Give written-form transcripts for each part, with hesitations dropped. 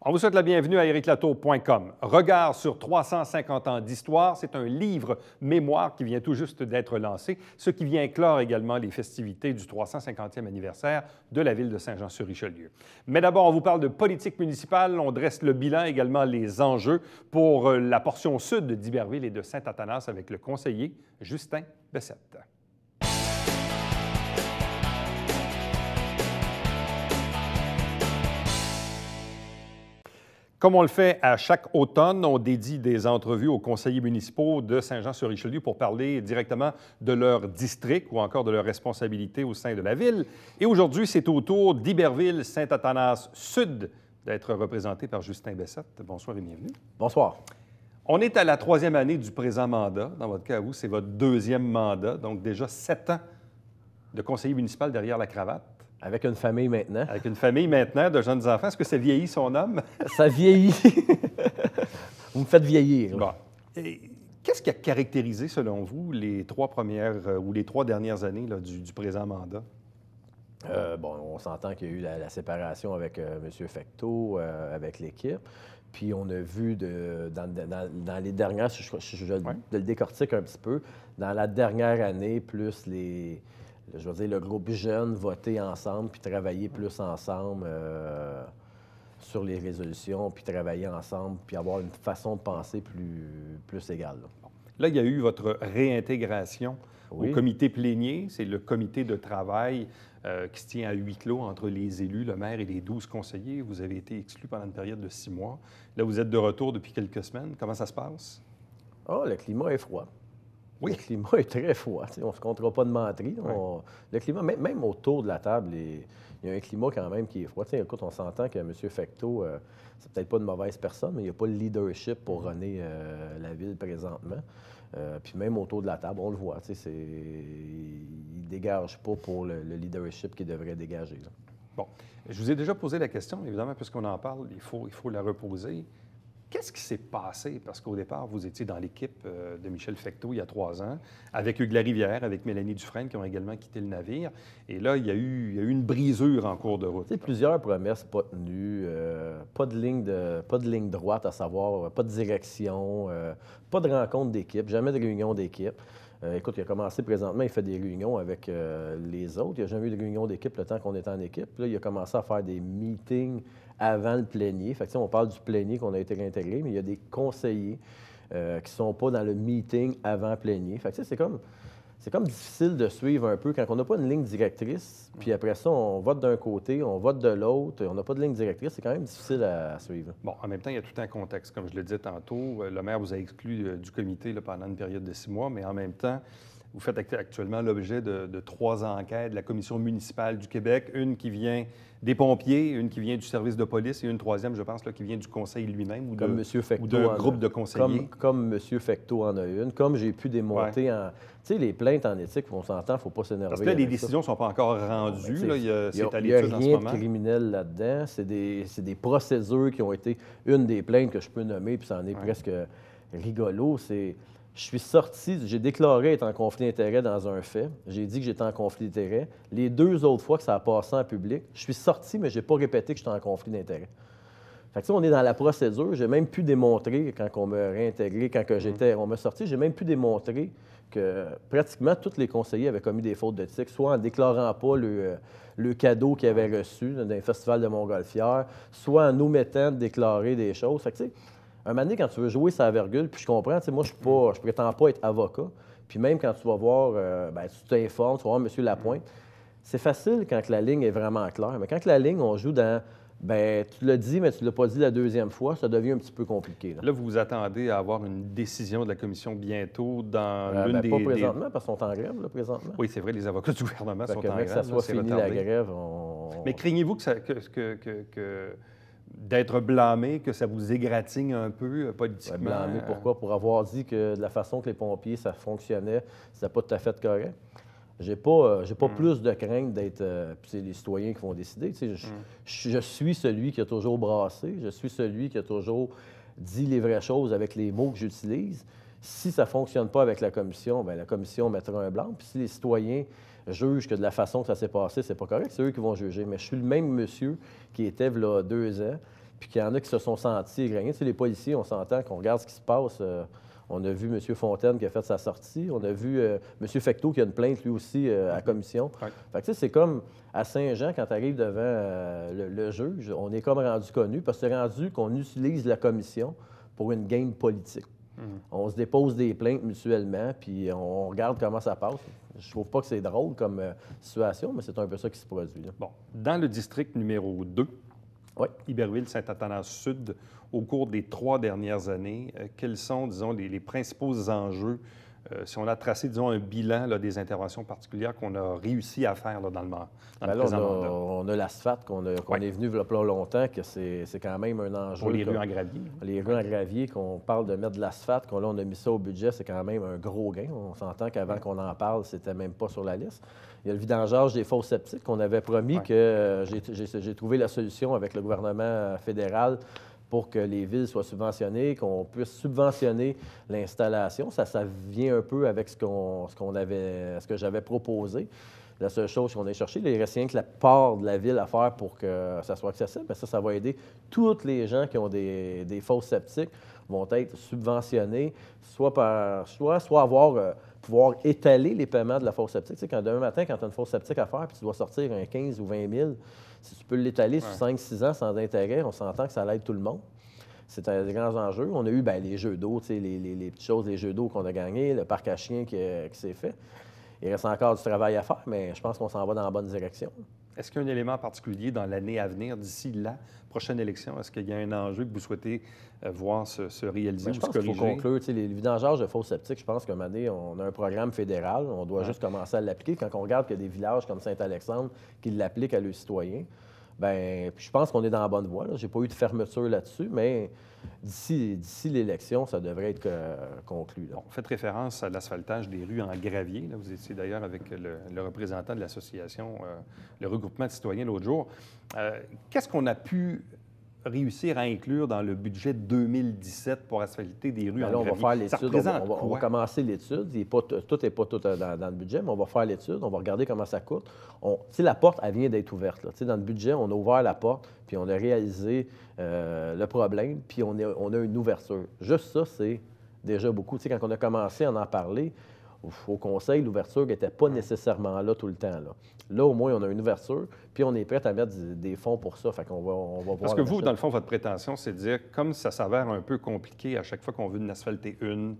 On vous souhaite la bienvenue à ériclatour.com. Regard sur 350 ans d'histoire, c'est un livre mémoire qui vient tout juste d'être lancé, ce qui vient clore également les festivités du 350e anniversaire de la ville de Saint-Jean-sur-Richelieu. Mais d'abord, on vous parle de politique municipale, on dresse le bilan, également les enjeux pour la portion sud d'Iberville et de Saint-Athanas avec le conseiller Justin Bessette. Comme on le fait à chaque automne, on dédie des entrevues aux conseillers municipaux de Saint-Jean-sur-Richelieu pour parler directement de leur district ou encore de leurs responsabilités au sein de la ville. Et aujourd'hui, c'est au tour d'Iberville-Saint-Athanas-Sud d'être représenté par Justin Bessette. Bonsoir et bienvenue. Bonsoir. On est à la 3e année du présent mandat. Dans votre cas, vous, c'est votre 2e mandat, donc déjà 7 ans de conseiller municipal derrière la cravate. Avec une famille maintenant. Avec une famille maintenant, de jeunes enfants. Est-ce que ça vieillit son homme? Ça vieillit. Vous me faites vieillir. Bon. Qu'est-ce qui a caractérisé, selon vous, les 3 premières ou les 3 dernières années là, du présent mandat? On s'entend qu'il y a eu la séparation avec M. Fecteau, avec l'équipe. Puis on a vu dans les dernières, je le décortique un petit peu, dans la dernière année, plus le groupe jeune voter ensemble, puis travailler plus ensemble sur les résolutions, puis travailler ensemble, puis avoir une façon de penser plus égale. Là, il y a eu votre réintégration au comité plénier. C'est le comité de travail qui se tient à huis clos entre les élus, le maire et les 12 conseillers. Vous avez été exclu pendant une période de 6 mois. Là, vous êtes de retour depuis quelques semaines. Comment ça se passe? Le climat est froid. Oui. Le climat est très froid. On ne se comptera pas de menterie. Le climat, même autour de la table, il y a un climat quand même qui est froid. Écoute, on s'entend que M. Fecteau, c'est peut-être pas une mauvaise personne, mais il n'y a pas le leadership pour runner la ville présentement. Puis même autour de la table, on le voit. Il ne dégage pas pour le leadership qu'il devrait dégager. Là. Bon. Je vous ai déjà posé la question, évidemment, puisqu'on en parle, il faut la reposer. Qu'est-ce qui s'est passé? Parce qu'au départ, vous étiez dans l'équipe de Michel Fecteau il y a 3 ans, avec Hugues Larivière, avec Mélanie Dufresne, qui ont également quitté le navire. Et là, il y a eu une brisure en cours de route. Plusieurs promesses pas tenues, pas de ligne droite à savoir, pas de direction, pas de rencontre d'équipe, jamais de réunion d'équipe. Écoute, il a commencé présentement, il fait des réunions avec les autres. Il n'y a jamais eu de réunion d'équipe le temps qu'on était en équipe. Puis là, il a commencé à faire des meetings avant le plénier. Fait que, on parle du plénier qu'on a été réintégré, mais il y a des conseillers qui ne sont pas dans le meeting avant le plénier. Fait que, c'est comme difficile de suivre un peu quand on n'a pas une ligne directrice, puis après ça, on vote d'un côté, on vote de l'autre, on n'a pas de ligne directrice, c'est quand même difficile à suivre. Bon, en même temps, il y a tout un contexte. Comme je le disais tantôt, le maire vous a exclu du comité là, pendant une période de 6 mois, mais en même temps, vous faites actuellement l'objet de 3 enquêtes de la Commission municipale du Québec, une qui vient des pompiers, une qui vient du service de police et une troisième, je pense, là, qui vient du conseil lui-même ou d'un groupe de conseillers. Comme M. Fecteau en a une, comme j'ai pu démonter en... Tu sais, les plaintes en éthique, on s'entend, il ne faut pas s'énerver. Parce que là, les décisions ne sont pas encore rendues. Il n'y a rien de criminel là-dedans. C'est des procédures qui ont été... Une des plaintes que je peux nommer, puis ça en est presque rigolo, c'est... Je suis sorti, j'ai déclaré être en conflit d'intérêts dans un fait. J'ai dit que j'étais en conflit d'intérêts. Les 2 autres fois que ça a passé en public, je suis sorti, mais je n'ai pas répété que j'étais en conflit d'intérêts. Fait que, on est dans la procédure. J'ai même pu démontrer, quand on m'a réintégré, on m'a sorti, j'ai même pu démontrer que pratiquement tous les conseillers avaient commis des fautes d'éthique, soit en déclarant pas le cadeau qu'ils avaient reçu d'un festival de Montgolfière, soit en omettant de déclarer des choses. Fait que, un moment donné, quand tu veux jouer sa virgule, puis je comprends, moi, je prétends pas être avocat. Puis même quand tu vas voir, tu t'informes, tu vas voir M. Lapointe, c'est facile quand la ligne est vraiment claire. Mais quand la ligne, on joue dans, tu l'as dit, mais tu ne l'as pas dit la 2e fois, ça devient un petit peu compliqué. Là, vous vous attendez à avoir une décision de la commission bientôt dans l'une des... Pas présentement, parce qu'ils sont en grève, là, présentement. Oui, c'est vrai, les avocats du gouvernement sont en grève. Que ça soit fini la grève, Mais craignez-vous d'être blâmé, que ça vous égratigne un peu politiquement? Blâmé, pourquoi? Pour avoir dit que de la façon que les pompiers, ça fonctionnait, c'était pas tout à fait correct. J'ai pas plus de crainte d'être... puis c'est les citoyens qui vont décider. Je suis celui qui a toujours brassé. Je suis celui qui a toujours dit les vraies choses avec les mots que j'utilise. Si ça ne fonctionne pas avec la commission, la commission mettra un blanc. Puis si les citoyens jugent que de la façon que ça s'est passé, c'est pas correct, c'est eux qui vont juger. Mais je suis le même monsieur qui était là 2 ans. puis qu'il y en a qui se sont sentis égraignés. Tu sais, les policiers, on s'entend qu'on regarde ce qui se passe. On a vu M. Fontaine qui a fait sa sortie. On a vu M. Fecteau qui a une plainte lui aussi à la commission. Ouais. Fait que, tu sais, c'est comme à Saint-Jean, quand tu arrives devant le juge, on est comme rendu connu parce que c'est rendu qu'on utilise la commission pour une game politique. On se dépose des plaintes mutuellement, puis on regarde comment ça passe. Je trouve pas que c'est drôle comme situation, mais c'est un peu ça qui se produit. Là. Bon. Dans le district numéro 2, oui. Iberville-Saint-Athanas-Sud, au cours des 3 dernières années, quels sont, disons, les principaux enjeux, si on a tracé, disons, un bilan là, des interventions particulières qu'on a réussi à faire là, dans le présent mandat? On a l'asphalte qu'on est venu il y a pas longtemps, que c'est quand même un enjeu. Pour les rues en gravier. Les rues en gravier, qu'on parle de mettre de l'asphalte, qu'on on a mis ça au budget, c'est quand même un gros gain. On s'entend qu'avant qu'on en parle, c'était même pas sur la liste. Il y a le vidangeage des fosses septiques qu'on avait promis que j'ai trouvé la solution avec le gouvernement fédéral pour que les villes soient subventionnées, qu'on puisse subventionner l'installation. Ça vient un peu avec ce que j'avais proposé. La seule chose qu'on a cherché, il reste rien que la part de la ville à faire pour que ça soit accessible. Mais ça va aider tous les gens qui ont des fosses septiques vont être subventionnés, soit pouvoir étaler les paiements de la fosse septique. Tu sais, demain matin, quand tu as une fosse septique à faire puis tu dois sortir un 15 ou 20 000, si tu peux l'étaler sur 5-6 ans sans intérêt, on s'entend que ça aide tout le monde. C'est un des grands enjeux. On a eu les jeux d'eau, tu sais, les petites choses, les jeux d'eau qu'on a gagnés, le parc à chiens qui s'est fait. Il reste encore du travail à faire, mais je pense qu'on s'en va dans la bonne direction. Est-ce qu'il y a un élément particulier dans l'année à venir, d'ici la prochaine élection? Est-ce qu'il y a un enjeu que vous souhaitez voir se réaliser ou se corriger? Je pense qu'il faut conclure. Les vidangeages de fosses septiques, je pense qu'à un moment donné, on a un programme fédéral. On doit juste commencer à l'appliquer. Quand on regarde qu'il y a des villages comme Saint-Alexandre qui l'appliquent à leurs citoyens, bien, je pense qu'on est dans la bonne voie. Je n'ai pas eu de fermeture là-dessus, mais d'ici l'élection, ça devrait être conclu. Là. Bon, faites référence à l'asphaltage des rues en gravier. Là. Vous étiez d'ailleurs avec le représentant de l'association, le regroupement de citoyens l'autre jour. Qu'est-ce qu'on a pu réussir à inclure dans le budget 2017 pour asphalter des rues en gravier? On va faire l'étude. On va commencer l'étude. Tout n'est pas dans le budget, mais on va faire l'étude. On va regarder comment ça coûte. La porte, elle vient d'être ouverte. Là. Dans le budget, on a ouvert la porte, puis on a réalisé le problème, puis on a une ouverture. Juste ça, c'est déjà beaucoup. Quand on a commencé à en parler, au conseil, l'ouverture n'était pas nécessairement là tout le temps. Là, au moins, on a une ouverture, puis on est prêt à mettre des fonds pour ça. Fait qu'on on va voir. Parce que vous, dans le fond, votre prétention, c'est de dire, comme ça s'avère un peu compliqué à chaque fois qu'on veut en asphalter une,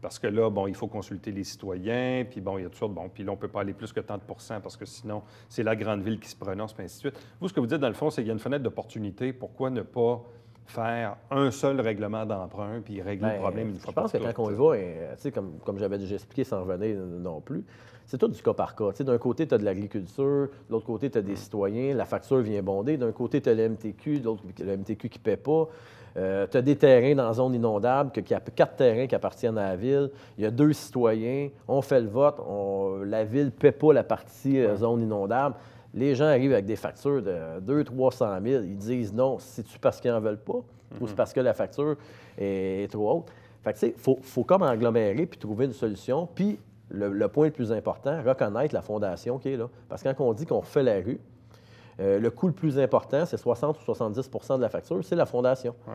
parce que là, bon, il faut consulter les citoyens, puis bon, il y a toutes sortes, bon, puis là, on ne peut pas aller plus que tant de pourcents, parce que sinon, c'est la grande ville qui se prononce, puis ainsi de suite. Vous, ce que vous dites, dans le fond, c'est qu'il y a une fenêtre d'opportunité. Pourquoi ne pas faire un seul règlement d'emprunt puis régler le problème une fois pour toutes? Je pense que quand on y va, comme j'avais déjà expliqué sans revenir non plus, c'est tout du cas par cas. D'un côté, tu as de l'agriculture, de l'autre côté, tu as des citoyens, la facture vient bonder. D'un côté, tu as le MTQ, de l'autre, le MTQ qui ne paie pas. Tu as des terrains dans la zone inondable, qu'il y a 4 terrains qui appartiennent à la ville. Il y a 2 citoyens, on fait le vote, la ville ne paie pas la partie zone inondable. Les gens arrivent avec des factures de 200 000 $. Ils disent non, c'est-tu parce qu'ils n'en veulent pas ou c'est parce que la facture est trop haute? Fait que, tu sais, faut comme agglomérer puis trouver une solution. Puis, le point le plus important, reconnaître la fondation qui est là. Parce que quand on dit qu'on refait la rue, le coût le plus important, c'est 60 ou 70 % de la facture, c'est la fondation. Ouais.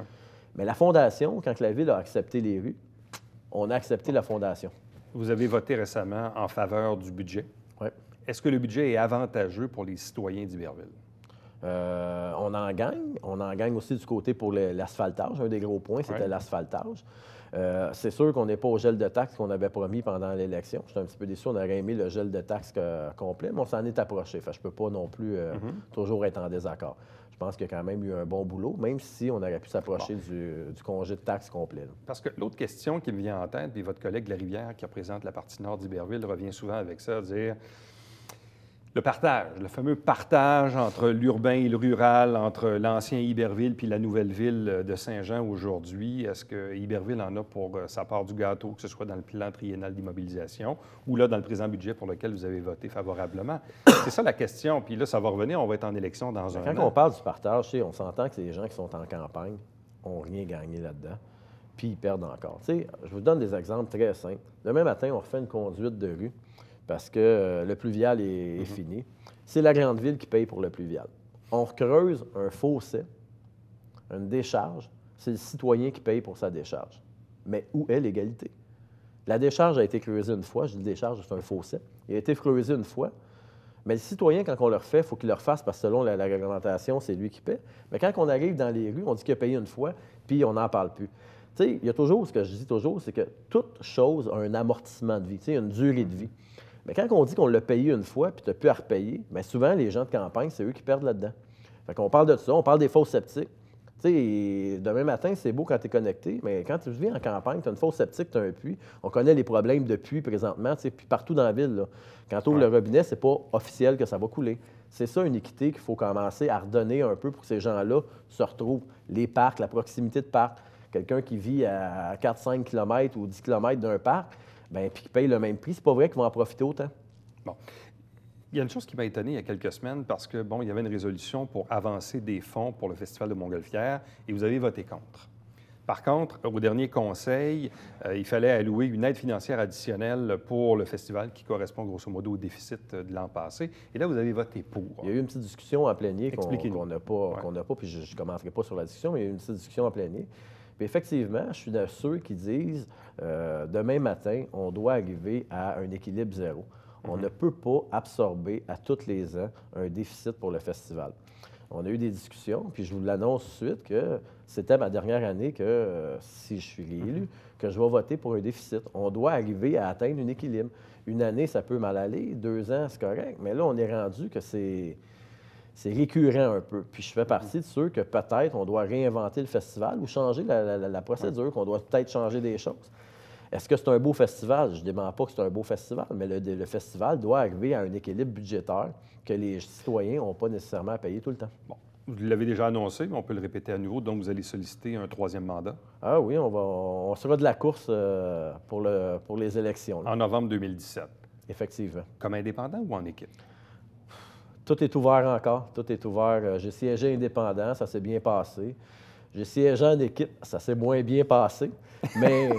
Mais la fondation, quand la ville a accepté les rues, on a accepté la fondation. Vous avez voté récemment en faveur du budget. Oui. Est-ce que le budget est avantageux pour les citoyens d'Iberville? On en gagne. On en gagne aussi du côté pour l'asphaltage. Un des gros points, c'était l'asphaltage. C'est sûr qu'on n'est pas au gel de taxes qu'on avait promis pendant l'élection. J'étais un petit peu déçu. On aurait aimé le gel de taxes complet, mais on s'en est approché. Fait, je ne peux pas non plus toujours être en désaccord. Je pense qu'il y a quand même eu un bon boulot, même si on aurait pu s'approcher du congé de taxes complet. Là. Parce que l'autre question qui me vient en tête, puis votre collègue Larivière, qui représente la partie nord d'Iberville, revient souvent avec ça, dire le partage, le fameux partage entre l'urbain et le rural, entre l'ancien Iberville puis la nouvelle ville de Saint-Jean aujourd'hui. Est-ce que Iberville en a pour sa part du gâteau, que ce soit dans le plan triennal d'immobilisation ou là dans le présent budget pour lequel vous avez voté favorablement? C'est ça la question. Puis là, ça va revenir, on va être en élection dans un an. Quand on parle du partage, on s'entend que les gens qui sont en campagne n'ont rien gagné là-dedans, puis ils perdent encore. Je vous donne des exemples très simples. Demain matin, on refait une conduite de rue parce que le pluvial est fini. C'est la grande ville qui paye pour le pluvial. On creuse un fossé Une décharge, c'est le citoyen qui paye pour sa décharge. Mais où est l'égalité? La décharge a été creusée une fois. Je dis décharge, c'est un fossé. Il a été creusé une fois. Mais le citoyen, quand on le refait, il faut qu'il le refasse parce que selon la réglementation, c'est lui qui paie. Mais quand on arrive dans les rues, on dit qu'il a payé une fois, puis on n'en parle plus. Tu sais, il y a toujours, ce que je dis toujours, c'est que toute chose a un amortissement de vie, tu sais, une durée de vie. Mais quand on dit qu'on l'a payé une fois, puis tu n'as plus à repayer, bien souvent, les gens de campagne, c'est eux qui perdent là-dedans. Fait qu'on parle de ça, on parle des fosses septiques. Tu sais, demain matin, c'est beau quand tu es connecté, mais quand tu vis en campagne, tu as une fosse septique, tu as un puits. On connaît les problèmes de puits présentement, tu sais, puis partout dans la ville. Là. Quand tu ouvres le robinet, c'est pas officiel que ça va couler. C'est ça, une équité qu'il faut commencer à redonner un peu pour que ces gens-là se retrouvent. Les parcs, la proximité de parcs. Quelqu'un qui vit à 4-5 km ou 10 km d'un parc, bien, puis qui paye le même prix, c'est pas vrai qu'ils vont en profiter autant. Bon. Il y a une chose qui m'a étonné il y a quelques semaines parce que, bon, il y avait une résolution pour avancer des fonds pour le Festival de Montgolfière et vous avez voté contre. Par contre, au dernier conseil, il fallait allouer une aide financière additionnelle pour le festival qui correspond grosso modo au déficit de l'an passé. Et là, vous avez voté pour. Il y a eu une petite discussion en plénier qu'on n'a pas, puis je ne commenterai pas sur la discussion, mais il y a eu une petite discussion en plénier. Puis effectivement, je suis de ceux qui disent demain matin, on doit arriver à un équilibre zéro. On ne peut pas absorber à tous les ans un déficit pour le festival. On a eu des discussions, puis je vous l'annonce tout de suite que c'était ma dernière année que, si je suis réélu, que je vais voter pour un déficit. On doit arriver à atteindre un équilibre. Une année, ça peut mal aller. 2 ans, c'est correct. Mais là, on est rendu que c'est récurrent un peu. Puis je fais partie de ceux que peut-être on doit réinventer le festival ou changer la procédure, qu'on doit peut-être changer des choses. Est-ce que c'est un beau festival? Je ne demande pas que c'est un beau festival, mais le festival doit arriver à un équilibre budgétaire que les citoyens n'ont pas nécessairement à payer tout le temps. Bon, vous l'avez déjà annoncé, mais on peut le répéter à nouveau. Donc, vous allez solliciter un 3e mandat. Ah oui, on sera de la course pour les élections. Là. En novembre 2017. Effectivement. Comme indépendant ou en équipe? Tout est ouvert encore. Tout est ouvert. J'ai siégé indépendant, ça s'est bien passé. J'ai siégé en équipe, ça s'est moins bien passé. Mais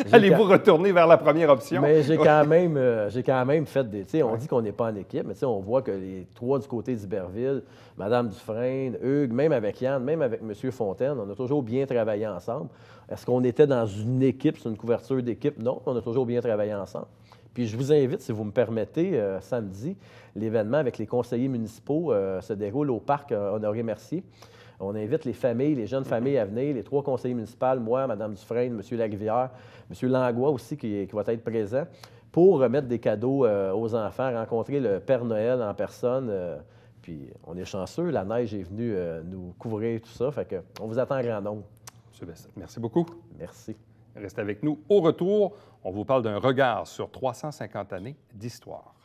allez-vous retourner vers la première option? Mais j'ai quand même fait des... Tu sais, on dit qu'on n'est pas en équipe, mais tu sais, on voit que les 3 du côté d'Iberville, Mme Dufresne, Hugues, même avec Yann, même avec M. Fontaine, on a toujours bien travaillé ensemble. Est-ce qu'on était dans une équipe, c'est une couverture d'équipe? Non, on a toujours bien travaillé ensemble. Puis je vous invite, si vous me permettez, samedi, l'événement avec les conseillers municipaux se déroule au parc Honoré-Mercier. On invite les familles, les jeunes familles à venir, les 3 conseillers municipaux, moi, Mme Dufresne, M. Larivière, M. Langlois aussi qui va être présent, pour remettre des cadeaux aux enfants, rencontrer le Père Noël en personne. Puis on est chanceux, la neige est venue nous couvrir tout ça, fait qu'on vous attend en grand nombre. M. Bessette, merci beaucoup. Merci. Restez avec nous. Au retour, on vous parle d'un regard sur 350 années d'histoire.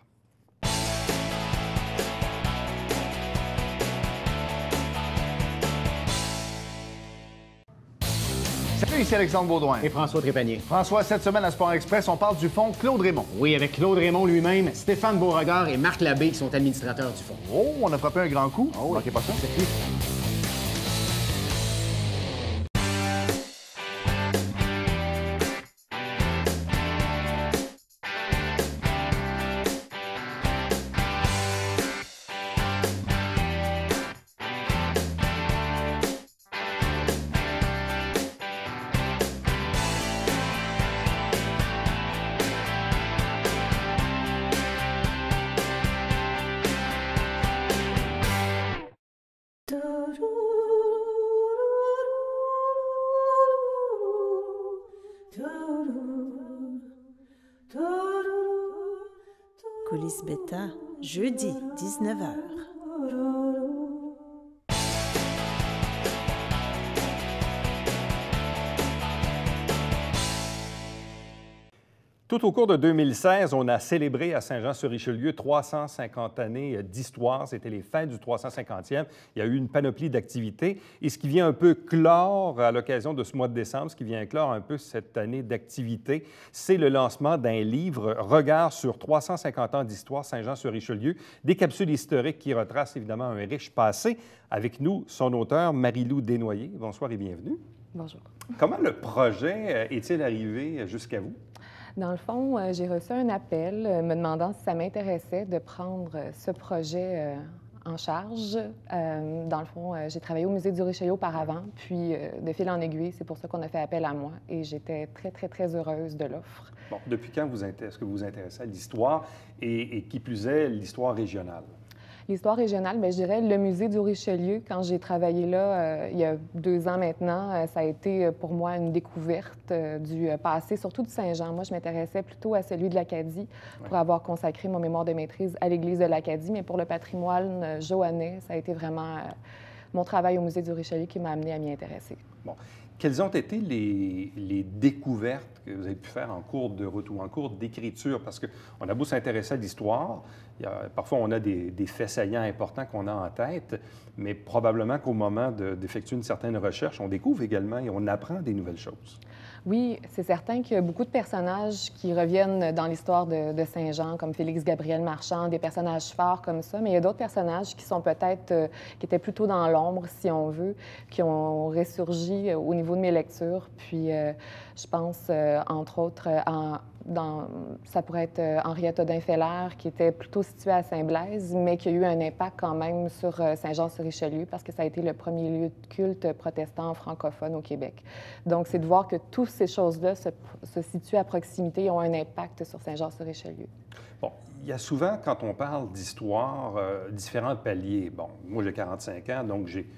Salut, ici Alexandre Baudouin. Et François Trépanier. François, cette semaine à Sport Express, on parle du fonds Claude Raymond. Oui, avec Claude Raymond lui-même, Stéphane Beauregard et Marc Labbé qui sont administrateurs du fonds. Oh, on a frappé un grand coup. Oh, manquez pas ça. Coulisses Bêta, jeudi, 19h. Tout au cours de 2016, on a célébré à Saint-Jean-sur-Richelieu 350 années d'histoire. C'était les fêtes du 350e. Il y a eu une panoplie d'activités. Et ce qui vient un peu clore à l'occasion de ce mois de décembre, ce qui vient clore un peu cette année d'activité, c'est le lancement d'un livre « Regard sur 350 ans d'histoire Saint-Jean-sur-Richelieu », des capsules historiques qui retracent évidemment un riche passé. Avec nous, son auteur, Marie-Lou Desnoyers. Bonsoir et bienvenue. Bonjour. Comment le projet est-il arrivé jusqu'à vous? Dans le fond, j'ai reçu un appel me demandant si ça m'intéressait de prendre ce projet en charge. Dans le fond, j'ai travaillé au Musée du Richelieu auparavant, puis de fil en aiguille, c'est pour ça qu'on a fait appel à moi et j'étais très, très, très heureuse de l'offre. Bon, depuis quand est-ce que vous vous intéressez à l'histoire et qui plus est, l'histoire régionale? L'histoire régionale, bien, je dirais le Musée du Richelieu. Quand j'ai travaillé là, il y a 2 ans maintenant, ça a été pour moi une découverte du passé, surtout du Saint-Jean. Moi, je m'intéressais plutôt à celui de l'Acadie pour avoir consacré mon mémoire de maîtrise à l'Église de l'Acadie. Mais pour le patrimoine johannais, ça a été vraiment mon travail au Musée du Richelieu qui m'a amené à m'y intéresser. Bon. Quelles ont été les découvertes que vous avez pu faire en cours de route ou en cours d'écriture? Parce qu'on a beau s'intéresser à l'histoire, parfois on a des faits saillants importants qu'on a en tête, mais probablement qu'au moment d'effectuer une certaine recherche, on découvre également et on apprend des nouvelles choses. Oui, c'est certain qu'il y a beaucoup de personnages qui reviennent dans l'histoire de Saint-Jean, comme Félix Gabriel Marchand, des personnages forts comme ça, mais il y a d'autres personnages qui sont peut-être, qui étaient plutôt dans l'ombre, si on veut, qui ont ressurgi au niveau de mes lectures. Puis, je pense, entre autres, ça pourrait être Henriette Audin-Feller, qui était plutôt située à Saint-Blaise, mais qui a eu un impact quand même sur Saint-Jean-sur-Richelieu, parce que ça a été le premier lieu de culte protestant francophone au Québec. Donc, c'est de voir que toutes ces choses-là se situent à proximité et ont un impact sur Saint-Jean-sur-Richelieu. Bon, il y a souvent, quand on parle d'histoire, différents paliers. Bon, moi, j'ai 45 ans, donc j'ai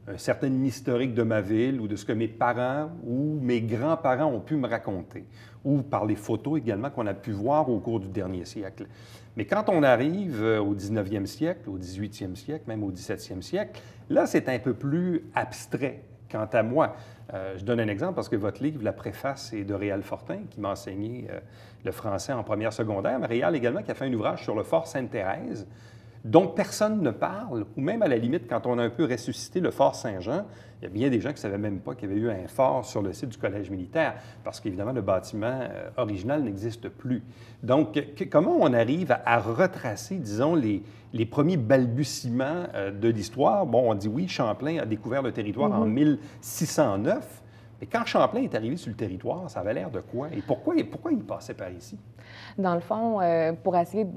un certain historique de ma ville ou de ce que mes parents ou mes grands-parents ont pu me raconter, ou par les photos également qu'on a pu voir au cours du dernier siècle. Mais quand on arrive au 19e siècle, au 18e siècle, même au 17e siècle, là, c'est un peu plus abstrait. Quant à moi, je donne un exemple parce que votre livre, la préface, est de Réal Fortin, qui m'a enseigné le français en première secondaire, mais Réal également qui a fait un ouvrage sur le fort Sainte-Thérèse, dont personne ne parle, ou même à la limite, quand on a un peu ressuscité le fort Saint-Jean, il y a bien des gens qui ne savaient même pas qu'il y avait eu un fort sur le site du Collège militaire, parce qu'évidemment, le bâtiment original n'existe plus. Donc, comment on arrive à retracer, disons, les premiers balbutiements de l'histoire? Bon, on dit oui, Champlain a découvert le territoire en 1609, mais quand Champlain est arrivé sur le territoire, ça avait l'air de quoi? Et pourquoi il passait par ici? Dans le fond, pour essayer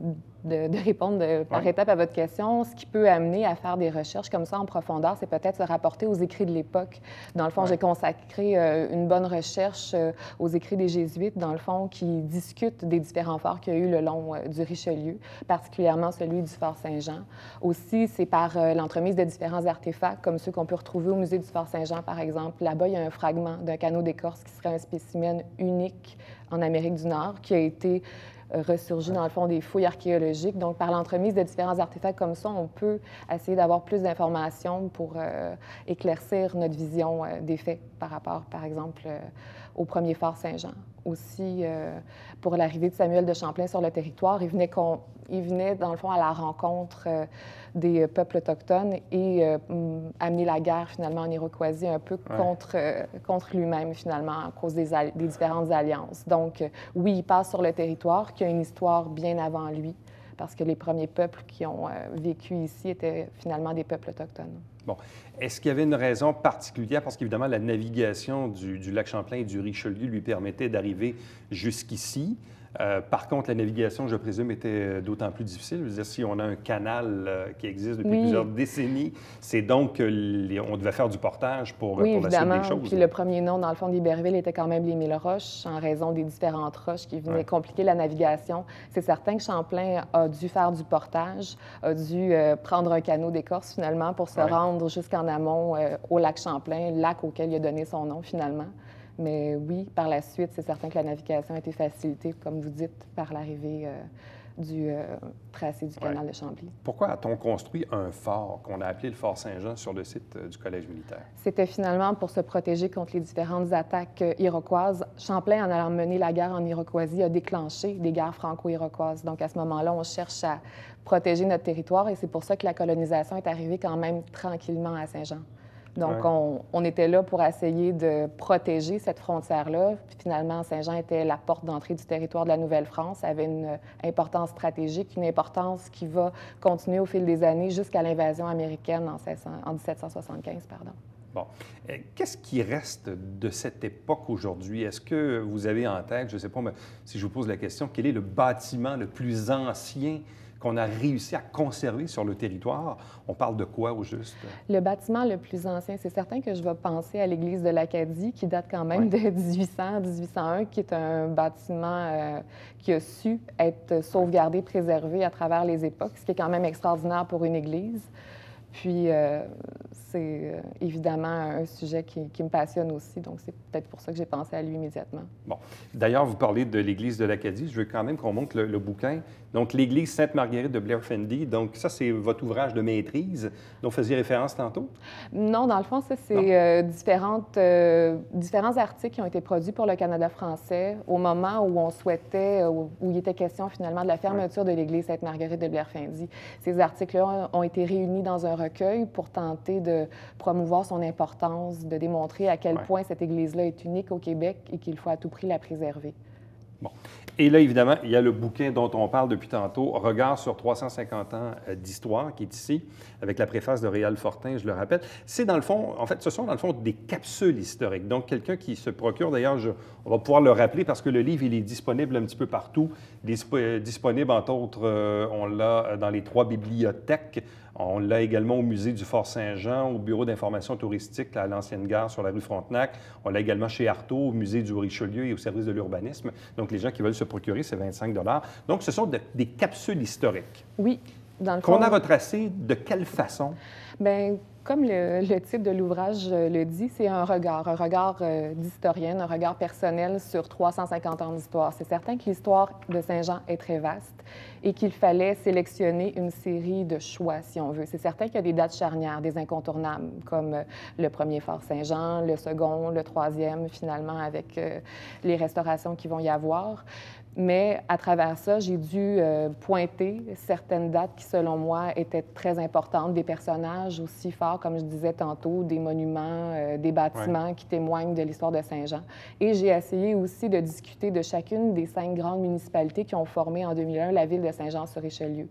de répondre par étape à votre question, ce qui peut amener à faire des recherches comme ça en profondeur, c'est peut-être se rapporter aux écrits de l'époque. Dans le fond, j'ai consacré une bonne recherche aux écrits des Jésuites, dans le fond, qui discutent des différents forts qu'il y a eu le long du Richelieu, particulièrement celui du Fort Saint-Jean. Aussi, c'est par l'entremise de différents artefacts, comme ceux qu'on peut retrouver au musée du Fort Saint-Jean, par exemple. Là-bas, il y a un fragment d'un canot d'écorce qui serait un spécimen unique en Amérique du Nord, qui a été ressurgi dans le fond des fouilles archéologiques. Donc, par l'entremise de différents artefacts comme ça, on peut essayer d'avoir plus d'informations pour éclaircir notre vision des faits par rapport, par exemple, au premier fort Saint-Jean. Aussi, pour l'arrivée de Samuel de Champlain sur le territoire, il venait, dans le fond, à la rencontre des peuples autochtones et amener la guerre, finalement, en Iroquoisie un peu contre lui-même, finalement, à cause des différentes alliances. Donc, oui, il passe sur le territoire, qui a une histoire bien avant lui, parce que les premiers peuples qui ont vécu ici étaient finalement des peuples autochtones. Bon. Est-ce qu'il y avait une raison particulière? Parce qu'évidemment, la navigation du lac Champlain et du Richelieu lui permettait d'arriver jusqu'ici. Par contre, la navigation, je présume, était d'autant plus difficile. Je veux dire, si on a un canal qui existe depuis plusieurs décennies, c'est donc qu'on devait faire du portage pour la suite des choses. Puis le premier nom, dans le fond, d'Iberville était quand même les Mille Roches, en raison des différentes roches qui venaient compliquer la navigation. C'est certain que Champlain a dû faire du portage, a dû prendre un canot d'écorce, finalement, pour se rendre jusqu'en amont au lac Champlain, lac auquel il a donné son nom, finalement. Mais oui, par la suite, c'est certain que la navigation a été facilitée, comme vous dites, par l'arrivée du tracé du canal de Chambly. Pourquoi a-t-on construit un fort qu'on a appelé le Fort Saint-Jean sur le site du Collège militaire? C'était finalement pour se protéger contre les différentes attaques iroquoises. Champlain, en allant mener la guerre en Iroquoisie, a déclenché des guerres franco-iroquoises. Donc, à ce moment-là, on cherche à protéger notre territoire et c'est pour ça que la colonisation est arrivée quand même tranquillement à Saint-Jean. Donc, on était là pour essayer de protéger cette frontière-là. Puis finalement, Saint-Jean était la porte d'entrée du territoire de la Nouvelle-France. Ça avait une importance stratégique, une importance qui va continuer au fil des années jusqu'à l'invasion américaine en 1775. Pardon. Bon. Qu'est-ce qui reste de cette époque aujourd'hui? Est-ce que vous avez en tête, je ne sais pas, mais si je vous pose la question, quel est le bâtiment le plus ancien qu'on a réussi à conserver sur le territoire. On parle de quoi au juste? Le bâtiment le plus ancien, c'est certain que je vais penser à l'église de l'Acadie, qui date quand même de 1800-1801, qui est un bâtiment qui a su être sauvegardé, préservé à travers les époques, ce qui est quand même extraordinaire pour une église. Puis, c'est évidemment un sujet qui me passionne aussi, donc c'est peut-être pour ça que j'ai pensé à lui immédiatement. Bon. D'ailleurs, vous parlez de l'Église de l'Acadie. Je veux quand même qu'on montre le bouquin. Donc, l'Église Sainte-Marguerite de Blairfendi. Donc, ça, c'est votre ouvrage de maîtrise dont vous faisiez référence tantôt? Non, dans le fond, ça, c'est différents articles qui ont été produits pour le Canada français au moment où on souhaitait, où il était question finalement de la fermeture de l'Église Sainte-Marguerite de Blairfendi. Ces articles-là ont été réunis dans un recueil pour tenter de promouvoir son importance, de démontrer à quel point cette Église-là est unique au Québec et qu'il faut à tout prix la préserver. Bon. Et là, évidemment, il y a le bouquin dont on parle depuis tantôt, Regard sur 350 ans d'histoire, qui est ici, avec la préface de Réal Fortin, je le rappelle. C'est dans le fond, en fait, ce sont dans le fond des capsules historiques. Donc, quelqu'un qui se procure, d'ailleurs, on va pouvoir le rappeler parce que le livre, il est disponible un petit peu partout. Il est disponible, entre autres, on l'a dans les 3 bibliothèques. On l'a également au musée du Fort-Saint-Jean, au bureau d'information touristique à l'ancienne gare sur la rue Frontenac. On l'a également chez Artaud, au musée du Richelieu et au service de l'urbanisme. Donc, les gens qui veulent se procurer, c'est 25 $. Donc, ce sont des capsules historiques. Oui, dans le fond. Qu'on a retracées de quelle façon? Bien, comme le titre de l'ouvrage le dit, c'est un regard d'historienne, un regard personnel sur 350 ans d'histoire. C'est certain que l'histoire de Saint-Jean est très vaste et qu'il fallait sélectionner une série de choix, si on veut. C'est certain qu'il y a des dates charnières, des incontournables, comme le premier Fort Saint-Jean, le second, le troisième, finalement, avec les restaurations qui vont y avoir. Mais à travers ça, j'ai dû pointer certaines dates qui, selon moi, étaient très importantes, des personnages aussi forts, comme je disais tantôt, des monuments, des bâtiments qui témoignent de l'histoire de Saint-Jean. Et j'ai essayé aussi de discuter de chacune des 5 grandes municipalités qui ont formé en 2001 la ville de Saint-Jean-sur-Richelieu.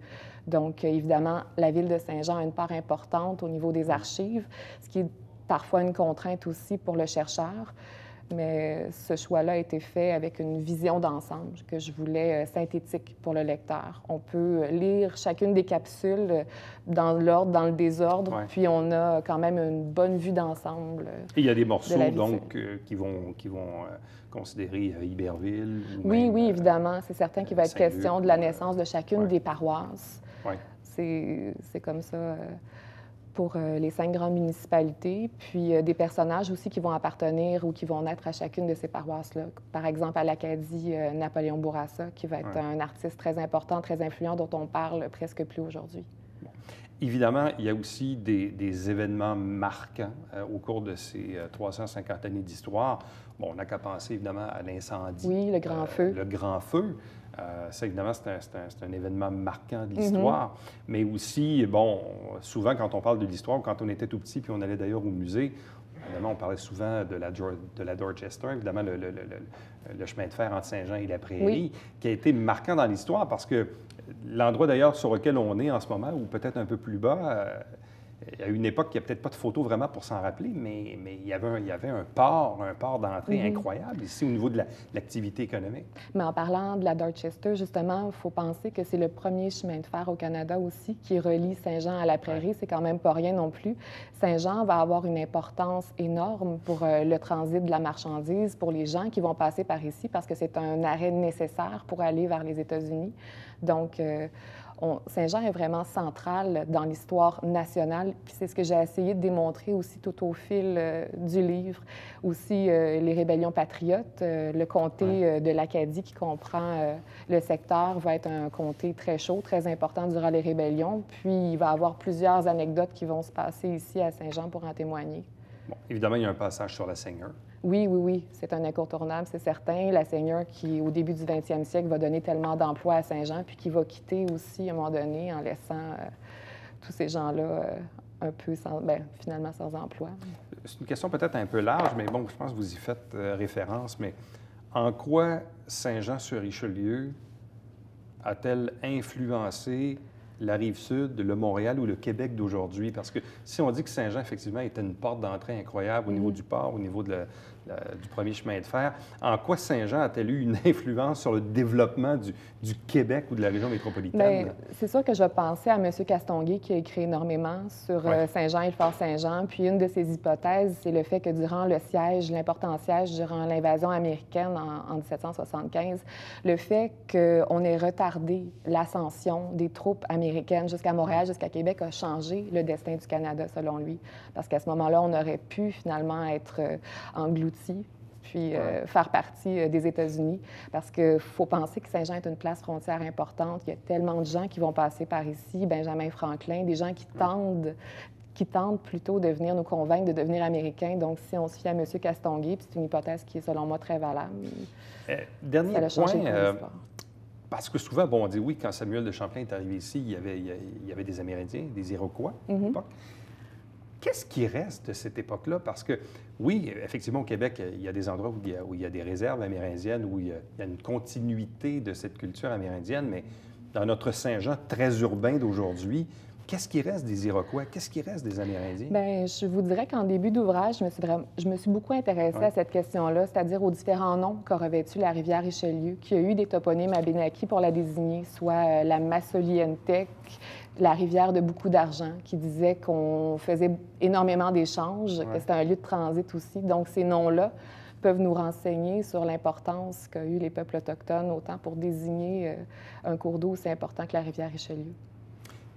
Donc, évidemment, la ville de Saint-Jean a une part importante au niveau des archives, ce qui est parfois une contrainte aussi pour le chercheur. Mais ce choix-là a été fait avec une vision d'ensemble que je voulais synthétique pour le lecteur. On peut lire chacune des capsules dans l'ordre, dans le désordre, puis on a quand même une bonne vue d'ensemble. Et il y a des morceaux, donc, qui vont considérer Iberville? Oui, évidemment. C'est certain qu'il va être question de la naissance de chacune des paroisses. C'est comme ça... pour les 5 grandes municipalités, puis des personnages aussi qui vont appartenir ou qui vont naître à chacune de ces paroisses-là. Par exemple, à l'Acadie, Napoléon Bourassa, qui va être un artiste très important, très influent, dont on parle presque plus aujourd'hui. Bon. Évidemment, il y a aussi des événements marquants au cours de ces 350 années d'histoire. Bon, on n'a qu'à penser évidemment à l'incendie. Oui, le Grand Feu. Le Grand Feu. Ça, évidemment, c'est un événement marquant de l'histoire. Mais aussi, bon, souvent, quand on parle de l'histoire, quand on était tout petit, puis on allait d'ailleurs au musée, évidemment, on parlait souvent de la Dorchester, évidemment, le chemin de fer entre Saint-Jean et la Prairie, qui a été marquant dans l'histoire parce que l'endroit, d'ailleurs, sur lequel on est en ce moment, ou peut-être un peu plus bas, il y a une époque, il n'y a peut-être pas de photos vraiment pour s'en rappeler, mais il y avait un port d'entrée incroyable ici au niveau de l'activité économique. Mais en parlant de la Dorchester, justement, il faut penser que c'est le premier chemin de fer au Canada aussi qui relie Saint-Jean à la Prairie. C'est quand même pas rien non plus. Saint-Jean va avoir une importance énorme pour le transit de la marchandise, pour les gens qui vont passer par ici, parce que c'est un arrêt nécessaire pour aller vers les États-Unis. Donc, Saint-Jean est vraiment central dans l'histoire nationale, puis c'est ce que j'ai essayé de démontrer aussi tout au fil du livre. Aussi, les rébellions patriotes, le comté de l'Acadie qui comprend le secteur va être un comté très chaud, très important durant les rébellions, puis il va y avoir plusieurs anecdotes qui vont se passer ici à Saint-Jean pour en témoigner. Bon, évidemment, il y a un passage sur la Seigneur. Oui, c'est un incontournable, c'est certain. La Seigneur qui, au début du 20e siècle, va donner tellement d'emplois à Saint-Jean, puis qui va quitter aussi, à un moment donné, en laissant tous ces gens-là un peu finalement sans emploi. C'est une question peut-être un peu large, mais bon, je pense que vous y faites référence, mais en quoi Saint-Jean-sur-Richelieu a-t-elle influencé la Rive-Sud, le Montréal ou le Québec d'aujourd'hui? Parce que si on dit que Saint-Jean, effectivement, était une porte d'entrée incroyable au niveau du port, au niveau de du premier chemin de fer. En quoi Saint-Jean a-t-elle eu une influence sur le développement du Québec ou de la région métropolitaine? Bien, c'est sûr que je pensais à M. Castonguay qui a écrit énormément sur Saint-Jean et le fort Saint-Jean. Puis une de ses hypothèses, c'est le fait que durant le siège, l'important siège durant l'invasion américaine en 1775, le fait qu'on ait retardé l'ascension des troupes américaines jusqu'à Montréal, jusqu'à Québec, a changé le destin du Canada, selon lui. Parce qu'à ce moment-là, on aurait pu finalement être englouti puis faire partie des États-Unis, parce qu'il faut penser que Saint-Jean est une place frontière importante. Il y a tellement de gens qui vont passer par ici, Benjamin Franklin, des gens qui tentent plutôt de venir nous convaincre de devenir américains. Donc, si on se fie à M. Castonguay, puis c'est une hypothèse qui est, selon moi, très valable. Dernier point, parce que souvent, bon, on dit oui, quand Samuel de Champlain est arrivé ici, il y avait des Amérindiens, des Iroquois à l'époque. Qu'est-ce qui reste de cette époque-là? Parce que, oui, effectivement, au Québec, il y a des endroits où il y a des réserves amérindiennes, où il y a une continuité de cette culture amérindienne, mais dans notre Saint-Jean très urbain d'aujourd'hui, qu'est-ce qui reste des Iroquois? Qu'est-ce qui reste des Amérindiens? Bien, je vous dirais qu'en début d'ouvrage, je me suis beaucoup intéressée à cette question-là, c'est-à-dire aux différents noms qu'a revêtu la rivière Richelieu, qui a eu des toponymes abénaquis pour la désigner, soit la Massolientec, la rivière de beaucoup d'argent, qui disait qu'on faisait énormément d'échanges, que c'était un lieu de transit aussi. Donc, ces noms-là peuvent nous renseigner sur l'importance qu'a eu les peuples autochtones, autant pour désigner un cours d'eau aussi important que la rivière Richelieu.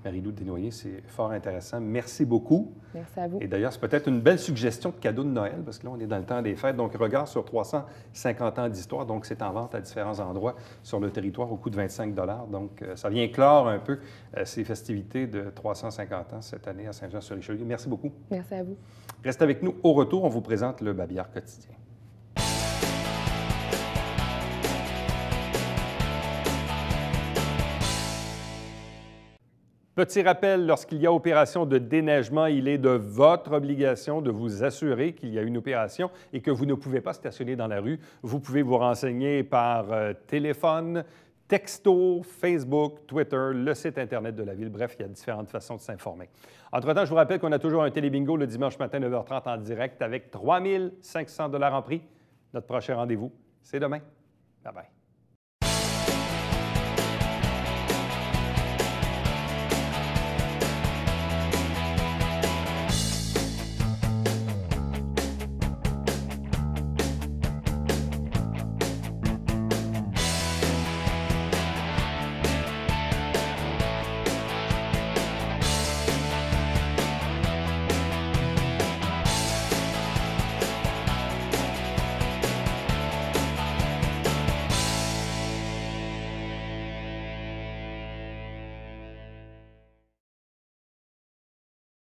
Marie-Lou Desnoyers, c'est fort intéressant. Merci beaucoup. Merci à vous. Et d'ailleurs, c'est peut-être une belle suggestion de cadeau de Noël, parce que là, on est dans le temps des fêtes. Donc, regard sur 350 ans d'histoire. Donc, c'est en vente à différents endroits sur le territoire au coût de 25 $. Donc, ça vient clore un peu ces festivités de 350 ans cette année à Saint-Jean-sur-Richelieu. Merci beaucoup. Merci à vous. Restez avec nous. Au retour, on vous présente le Babillard quotidien. Petit rappel, lorsqu'il y a opération de déneigement, il est de votre obligation de vous assurer qu'il y a une opération et que vous ne pouvez pas stationner dans la rue. Vous pouvez vous renseigner par téléphone, texto, Facebook, Twitter, le site Internet de la Ville. Bref, il y a différentes façons de s'informer. Entre-temps, je vous rappelle qu'on a toujours un télébingo le dimanche matin, 9h30 en direct avec 3 500 $ en prix. Notre prochain rendez-vous, c'est demain. Bye-bye.